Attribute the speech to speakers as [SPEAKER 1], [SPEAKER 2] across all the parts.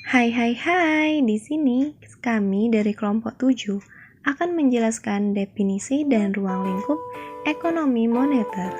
[SPEAKER 1] Hai hai hai, di sini kami dari kelompok 7 akan menjelaskan definisi dan ruang lingkup ekonomi moneter.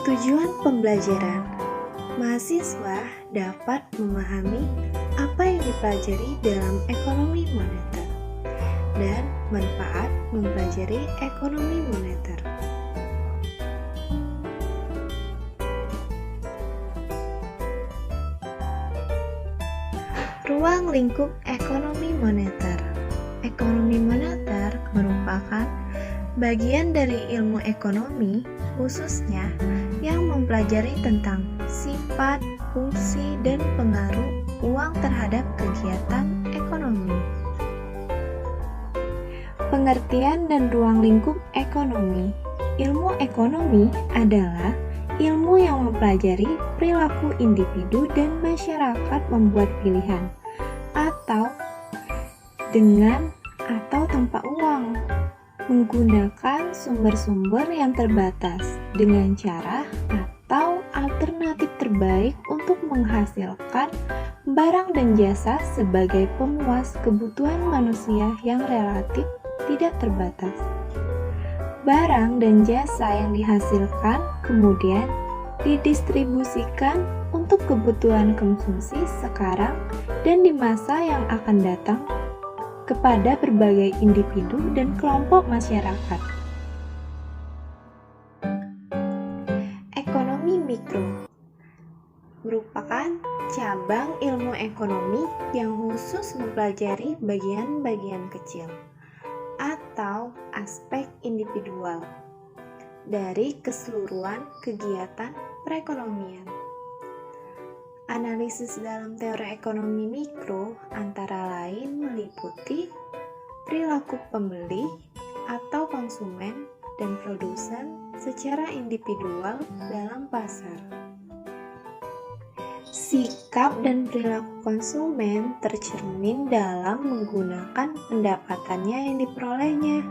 [SPEAKER 1] Tujuan pembelajaran: mahasiswa dapat memahami apa yang dipelajari dalam ekonomi moneter dan manfaat mempelajari ekonomi moneter. Ruang lingkup ekonomi moneter. Ekonomi moneter merupakan bagian dari ilmu ekonomi, khususnya yang mempelajari tentang sifat, fungsi, dan pengaruh uang terhadap kegiatan ekonomi. Pengertian dan ruang lingkup ekonomi. Ilmu ekonomi adalah ilmu yang mempelajari perilaku individu dan masyarakat membuat pilihan, atau dengan atau tanpa uang, menggunakan sumber-sumber yang terbatas dengan cara atau alternatif terbaik untuk menghasilkan barang dan jasa sebagai pemuas kebutuhan manusia yang relatif tidak terbatas. Barang dan jasa yang dihasilkan kemudian didistribusikan untuk kebutuhan konsumsi sekarang dan di masa yang akan datang kepada berbagai individu dan kelompok masyarakat. Ekonomi mikro merupakan cabang ilmu ekonomi yang khusus mempelajari bagian-bagian kecil atau aspek individual dari keseluruhan kegiatan perekonomian. Analisis dalam teori ekonomi mikro antara lain meliputi perilaku pembeli atau konsumen dan produsen secara individual dalam pasar. Sikap dan perilaku konsumen tercermin dalam menggunakan pendapatannya yang diperolehnya,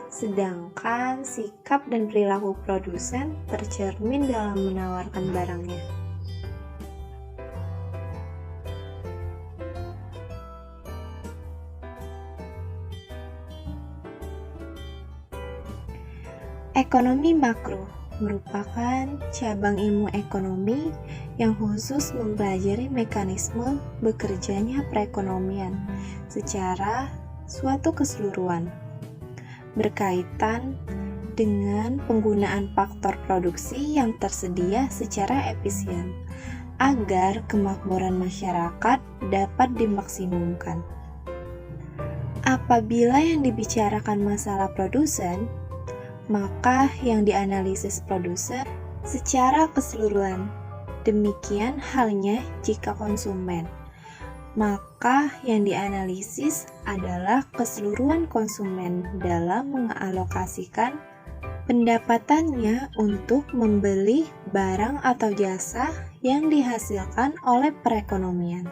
[SPEAKER 1] sedangkan sikap dan perilaku produsen tercermin dalam menawarkan barangnya. Ekonomi makro merupakan cabang ilmu ekonomi yang khusus mempelajari mekanisme bekerjanya perekonomian secara suatu keseluruhan, berkaitan dengan penggunaan faktor produksi yang tersedia secara efisien agar kemakmuran masyarakat dapat dimaksimumkan. Apabila yang dibicarakan masalah produsen, maka yang dianalisis produsen secara keseluruhan. Demikian halnya jika konsumen, maka yang dianalisis adalah keseluruhan konsumen dalam mengalokasikan pendapatannya untuk membeli barang atau jasa yang dihasilkan oleh perekonomian.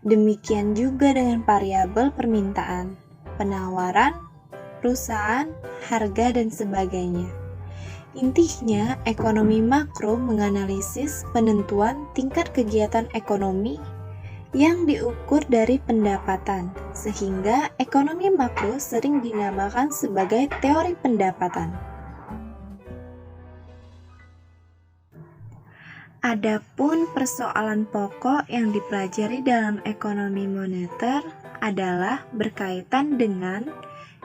[SPEAKER 1] Demikian juga dengan variabel permintaan, penawaran, perusahaan, harga, dan sebagainya. Intinya, ekonomi makro menganalisis penentuan tingkat kegiatan ekonomi yang diukur dari pendapatan, sehingga ekonomi makro sering dinamakan sebagai teori pendapatan. Adapun persoalan pokok yang dipelajari dalam ekonomi moneter adalah berkaitan dengan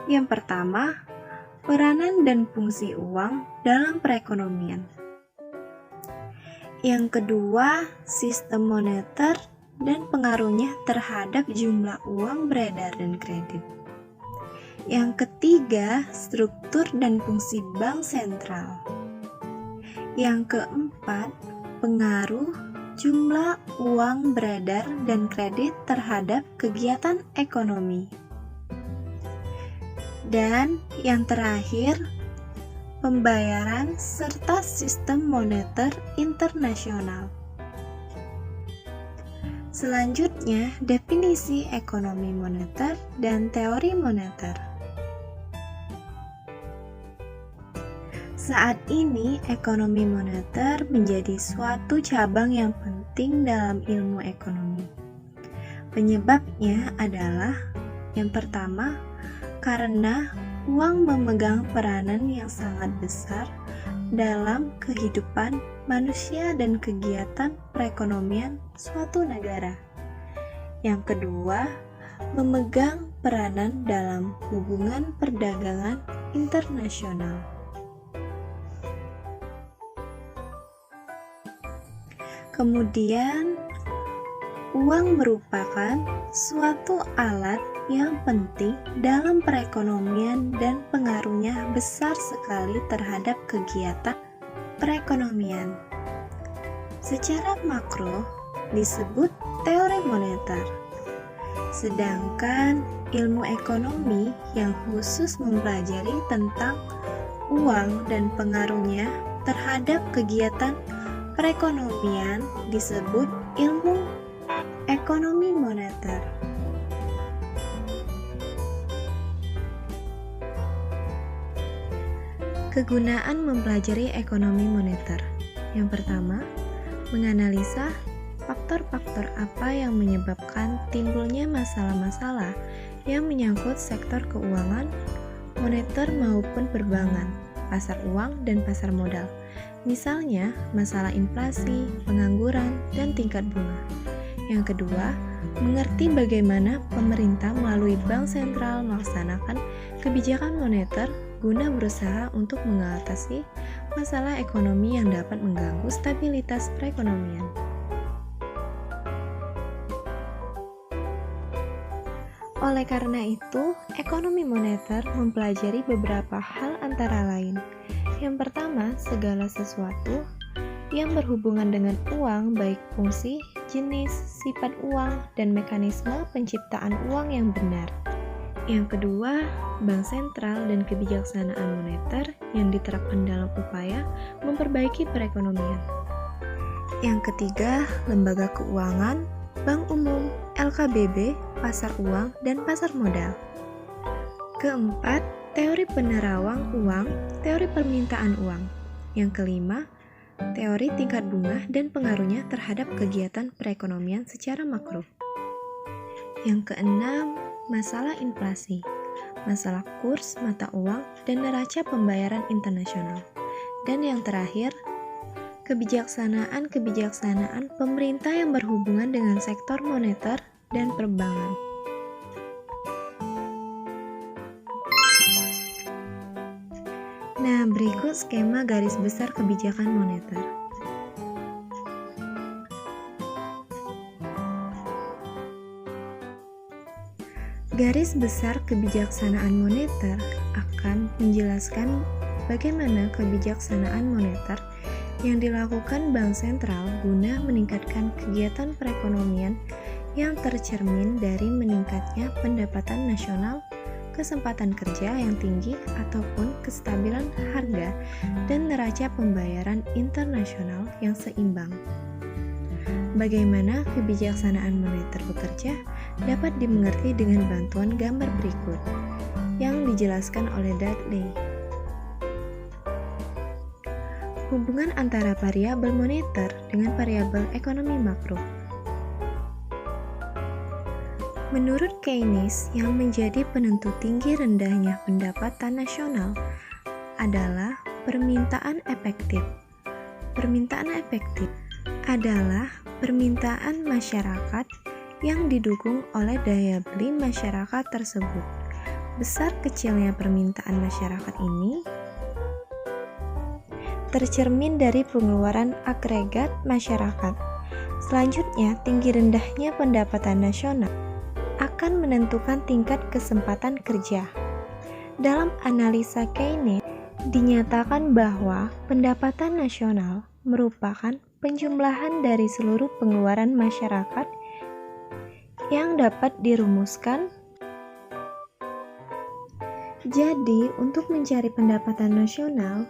[SPEAKER 1] yang pertama, peranan dan fungsi uang dalam perekonomian. Yang kedua, sistem moneter dan pengaruhnya terhadap jumlah uang beredar dan kredit. Yang ketiga, struktur dan fungsi bank sentral. Yang keempat, pengaruh jumlah uang beredar dan kredit terhadap kegiatan ekonomi. Dan yang terakhir, pembayaran serta sistem moneter internasional. Selanjutnya, definisi ekonomi moneter dan teori moneter. Saat ini, ekonomi moneter menjadi suatu cabang yang penting dalam ilmu ekonomi. Penyebabnya adalah yang pertama, karena uang memegang peranan yang sangat besar dalam kehidupan manusia dan kegiatan perekonomian suatu negara. Yang kedua, memegang peranan dalam hubungan perdagangan internasional. Kemudian, uang merupakan suatu alat yang penting dalam perekonomian dan pengaruhnya besar sekali terhadap kegiatan perekonomian. Secara makro disebut teori moneter, sedangkan ilmu ekonomi yang khusus mempelajari tentang uang dan pengaruhnya terhadap kegiatan perekonomian disebut ilmu ekonomi moneter. Kegunaan mempelajari ekonomi moneter. Yang pertama, menganalisa faktor-faktor apa yang menyebabkan timbulnya masalah-masalah yang menyangkut sektor keuangan, moneter maupun perbankan, pasar uang, dan pasar modal. Misalnya, masalah inflasi, pengangguran, dan tingkat bunga. Yang kedua, mengerti bagaimana pemerintah melalui bank sentral melaksanakan kebijakan moneter guna berusaha untuk mengatasi masalah ekonomi yang dapat mengganggu stabilitas perekonomian. Oleh karena itu, ekonomi moneter mempelajari beberapa hal antara lain. Yang pertama, segala sesuatu yang berhubungan dengan uang, baik fungsi, jenis, sifat uang, dan mekanisme penciptaan uang yang benar. Yang kedua, bank sentral dan kebijaksanaan moneter yang diterapkan dalam upaya memperbaiki perekonomian. Yang ketiga, lembaga keuangan, bank umum, LKBB, pasar uang, dan pasar modal. Keempat, teori penerawang uang, teori permintaan uang. Yang kelima, teori tingkat bunga dan pengaruhnya terhadap kegiatan perekonomian secara makro. Yang keenam, masalah inflasi, masalah kurs mata uang, dan neraca pembayaran internasional. Dan yang terakhir, kebijaksanaan pemerintah yang berhubungan dengan sektor moneter dan perbankan. Nah, berikut skema garis besar kebijakan moneter. Garis besar kebijaksanaan moneter akan menjelaskan bagaimana kebijaksanaan moneter yang dilakukan bank sentral guna meningkatkan kegiatan perekonomian yang tercermin dari meningkatnya pendapatan nasional, kesempatan kerja yang tinggi ataupun kestabilan harga, dan neraca pembayaran internasional yang seimbang. Bagaimana kebijaksanaan moneter bekerja dapat dimengerti dengan bantuan gambar berikut yang dijelaskan oleh Dudley. Hubungan antara variabel moneter dengan variabel ekonomi makro. Menurut Keynes, yang menjadi penentu tinggi rendahnya pendapatan nasional adalah permintaan efektif. Permintaan efektif adalah permintaan masyarakat yang didukung oleh daya beli masyarakat tersebut. Besar kecilnya permintaan masyarakat ini tercermin dari pengeluaran agregat masyarakat. Selanjutnya, tinggi rendahnya pendapatan nasional akan menentukan tingkat kesempatan kerja. Dalam analisa Keynes, dinyatakan bahwa pendapatan nasional merupakan penjumlahan dari seluruh pengeluaran masyarakat yang dapat dirumuskan Jadi, untuk mencari pendapatan nasional,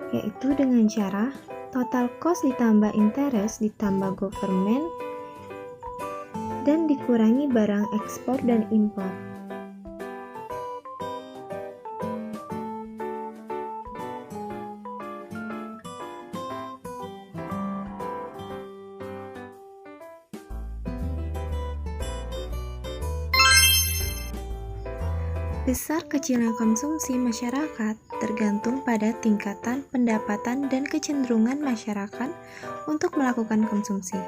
[SPEAKER 1] yaitu dengan cara total cost ditambah interest ditambah government dan dikurangi barang ekspor dan impor. Besar kecilnya konsumsi masyarakat tergantung pada tingkatan pendapatan dan kecenderungan masyarakat untuk melakukan konsumsi.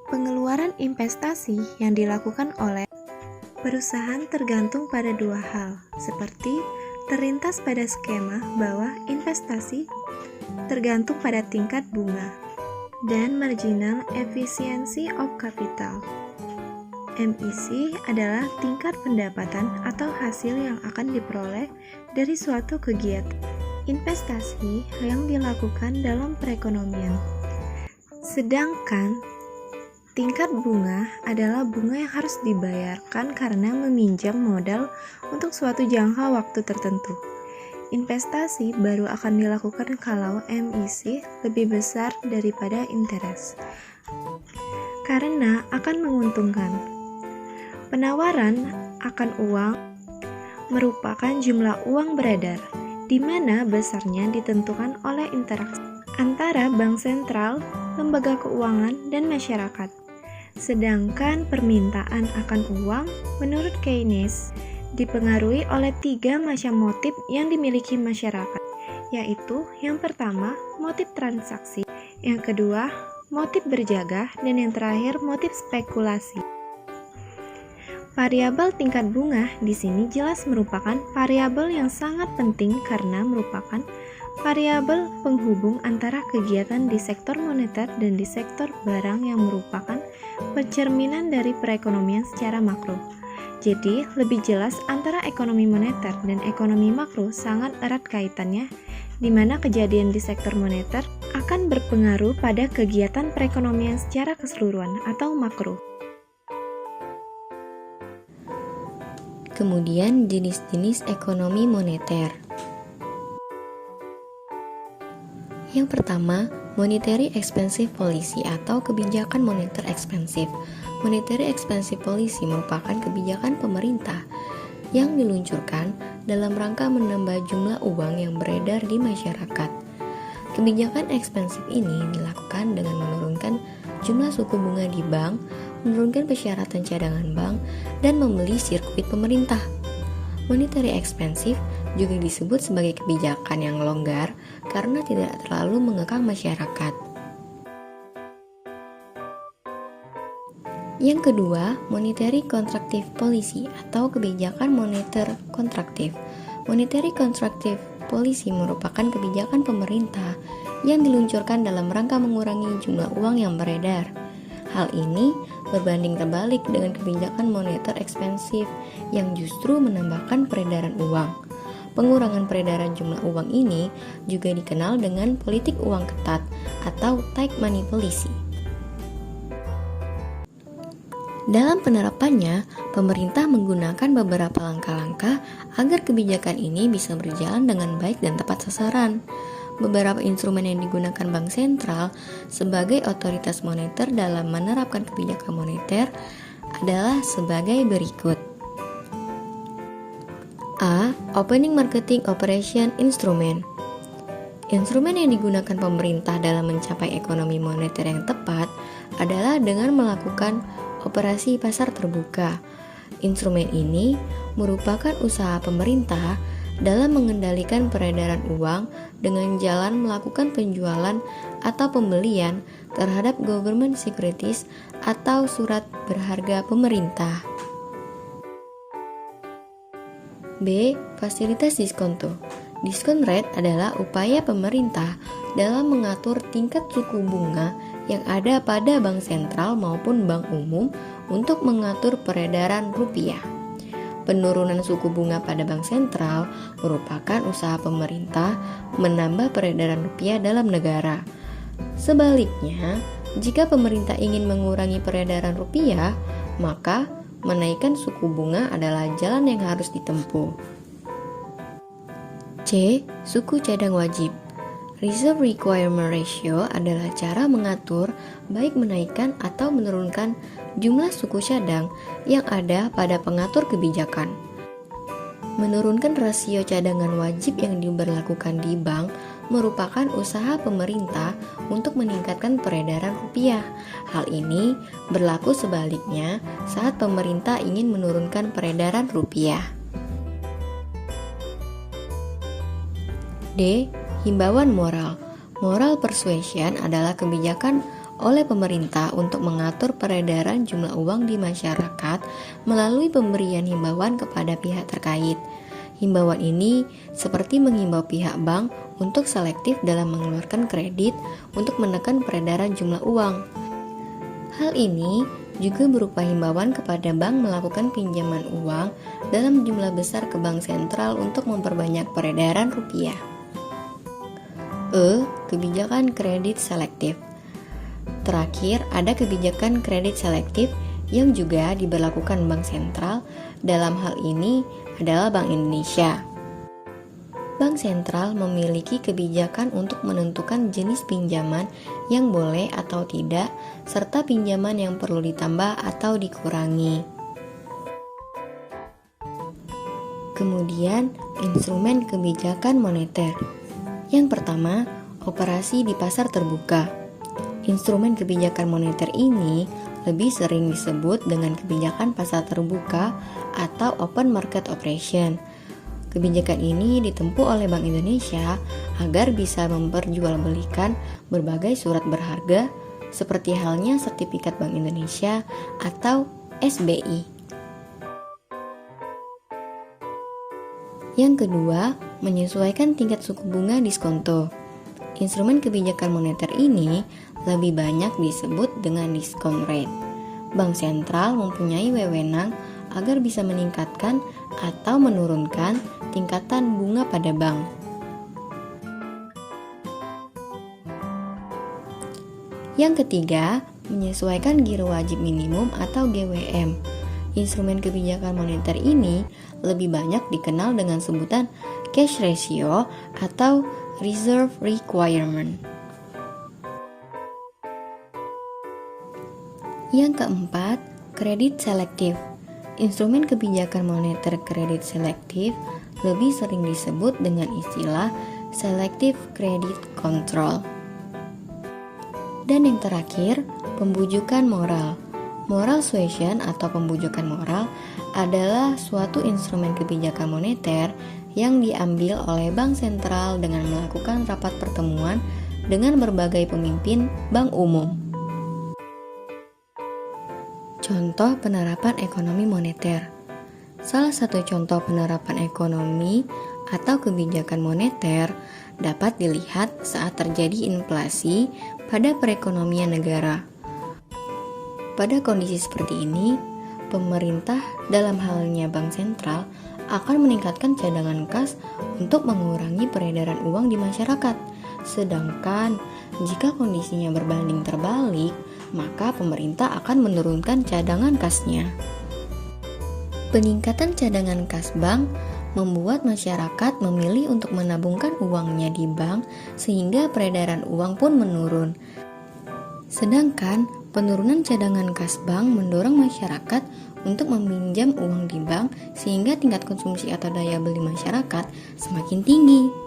[SPEAKER 1] Pengeluaran investasi yang dilakukan oleh perusahaan tergantung pada dua hal, seperti terlintas pada skema bahwa investasi tergantung pada tingkat bunga dan marginal efficiency of capital. MIC adalah tingkat pendapatan atau hasil yang akan diperoleh dari suatu kegiatan investasi yang dilakukan dalam perekonomian. Sedangkan tingkat bunga adalah bunga yang harus dibayarkan karena meminjam modal untuk suatu jangka waktu tertentu. Investasi baru akan dilakukan kalau MIC lebih besar daripada interest, karena akan menguntungkan. Penawaran akan uang merupakan jumlah uang beredar, di mana besarnya ditentukan oleh interaksi antara bank sentral, lembaga keuangan, dan masyarakat. Sedangkan permintaan akan uang, menurut Keynes, dipengaruhi oleh 3 macam motif yang dimiliki masyarakat, yaitu yang pertama, motif transaksi, yang kedua, motif berjaga, dan yang terakhir, motif spekulasi. Variabel tingkat bunga di sini jelas merupakan variabel yang sangat penting karena merupakan variabel penghubung antara kegiatan di sektor moneter dan di sektor barang yang merupakan pencerminan dari perekonomian secara makro. Jadi, lebih jelas antara ekonomi moneter dan ekonomi makro sangat erat kaitannya, di mana kejadian di sektor moneter akan berpengaruh pada kegiatan perekonomian secara keseluruhan atau makro.
[SPEAKER 2] Kemudian jenis-jenis ekonomi moneter. Yang pertama, monetary expansive policy atau kebijakan moneter ekspansif. Monetary expansive policy merupakan kebijakan pemerintah yang diluncurkan dalam rangka menambah jumlah uang yang beredar di masyarakat. Kebijakan ekspansif ini dilakukan dengan menurunkan jumlah suku bunga di bank, menurunkan persyaratan cadangan bank, dan membeli sirkuit pemerintah. Monetary expansive juga disebut sebagai kebijakan yang longgar karena tidak terlalu mengekang masyarakat. Yang kedua, monetary contractive policy atau kebijakan moneter kontraktif. Monetary contractive policy merupakan kebijakan pemerintah yang diluncurkan dalam rangka mengurangi jumlah uang yang beredar. Hal ini berbanding terbalik dengan kebijakan moneter ekspansif yang justru menambahkan peredaran uang. Pengurangan peredaran jumlah uang ini juga dikenal dengan politik uang ketat atau tight money policy. Dalam penerapannya, pemerintah menggunakan beberapa langkah-langkah agar kebijakan ini bisa berjalan dengan baik dan tepat sasaran. Beberapa instrumen yang digunakan bank sentral sebagai otoritas moneter dalam menerapkan kebijakan moneter adalah sebagai berikut. A. Opening Marketing Operation Instrument. Instrumen yang digunakan pemerintah dalam mencapai ekonomi moneter yang tepat adalah dengan melakukan operasi pasar terbuka. Instrumen ini merupakan usaha pemerintah dalam mengendalikan peredaran uang dengan jalan melakukan penjualan atau pembelian terhadap government securities atau surat berharga pemerintah. B. Fasilitas diskonto. Diskon rate adalah upaya pemerintah dalam mengatur tingkat suku bunga yang ada pada bank sentral maupun bank umum untuk mengatur peredaran rupiah. Penurunan suku bunga pada bank sentral merupakan usaha pemerintah menambah peredaran rupiah dalam negara. Sebaliknya, jika pemerintah ingin mengurangi peredaran rupiah, maka menaikkan suku bunga adalah jalan yang harus ditempuh. C. Suku cadang wajib. Reserve Requirement Ratio adalah cara mengatur baik menaikkan atau menurunkan jumlah suku cadang yang ada pada pengatur kebijakan. Menurunkan rasio cadangan wajib yang diberlakukan di bank merupakan usaha pemerintah untuk meningkatkan peredaran rupiah. Hal ini berlaku sebaliknya saat pemerintah ingin menurunkan peredaran rupiah. D. Himbauan moral. Moral persuasion adalah kebijakan oleh pemerintah untuk mengatur peredaran jumlah uang di masyarakat melalui pemberian himbauan kepada pihak terkait. Himbauan ini seperti menghimbau pihak bank untuk selektif dalam mengeluarkan kredit untuk menekan peredaran jumlah uang. Hal ini juga berupa himbauan kepada bank melakukan pinjaman uang dalam jumlah besar ke bank sentral untuk memperbanyak peredaran rupiah. E. Kebijakan kredit selektif. Terakhir, ada kebijakan kredit selektif yang juga diberlakukan bank sentral. Dalam hal ini adalah Bank Indonesia. Bank sentral memiliki kebijakan untuk menentukan jenis pinjaman yang boleh atau tidak, serta pinjaman yang perlu ditambah atau dikurangi. Kemudian, instrumen kebijakan moneter. Yang pertama, operasi di pasar terbuka. Instrumen kebijakan moneter ini lebih sering disebut dengan kebijakan pasar terbuka atau open market operation. Kebijakan ini ditempuh oleh Bank Indonesia agar bisa memperjualbelikan berbagai surat berharga seperti halnya sertifikat Bank Indonesia atau SBI. Yang kedua, menyesuaikan tingkat suku bunga diskonto. Instrumen kebijakan moneter ini lebih banyak disebut dengan discount rate. Bank sentral mempunyai wewenang agar bisa meningkatkan atau menurunkan tingkatan bunga pada bank. Yang ketiga, menyesuaikan giro wajib minimum atau GWM. Instrumen kebijakan moneter ini lebih banyak dikenal dengan sebutan cash ratio atau reserve requirement. Yang keempat, kredit selektif. Instrumen kebijakan moneter kredit selektif lebih sering disebut dengan istilah selective credit control. Dan yang terakhir, pembujukan moral. Moral suasion atau pembujukan moral adalah suatu instrumen kebijakan moneter yang diambil oleh bank sentral dengan melakukan rapat pertemuan dengan berbagai pemimpin bank umum. Contoh penerapan ekonomi moneter. Salah satu contoh penerapan ekonomi atau kebijakan moneter dapat dilihat saat terjadi inflasi pada perekonomian negara. Pada kondisi seperti ini, pemerintah dalam halnya bank sentral akan meningkatkan cadangan kas untuk mengurangi peredaran uang di masyarakat. Sedangkan jika kondisinya berbanding terbalik, maka pemerintah akan menurunkan cadangan kasnya. Peningkatan cadangan kas bank membuat masyarakat memilih untuk menabungkan uangnya di bank sehingga peredaran uang pun menurun. Sedangkan penurunan cadangan kas bank mendorong masyarakat untuk meminjam uang di bank sehingga tingkat konsumsi atau daya beli masyarakat semakin tinggi.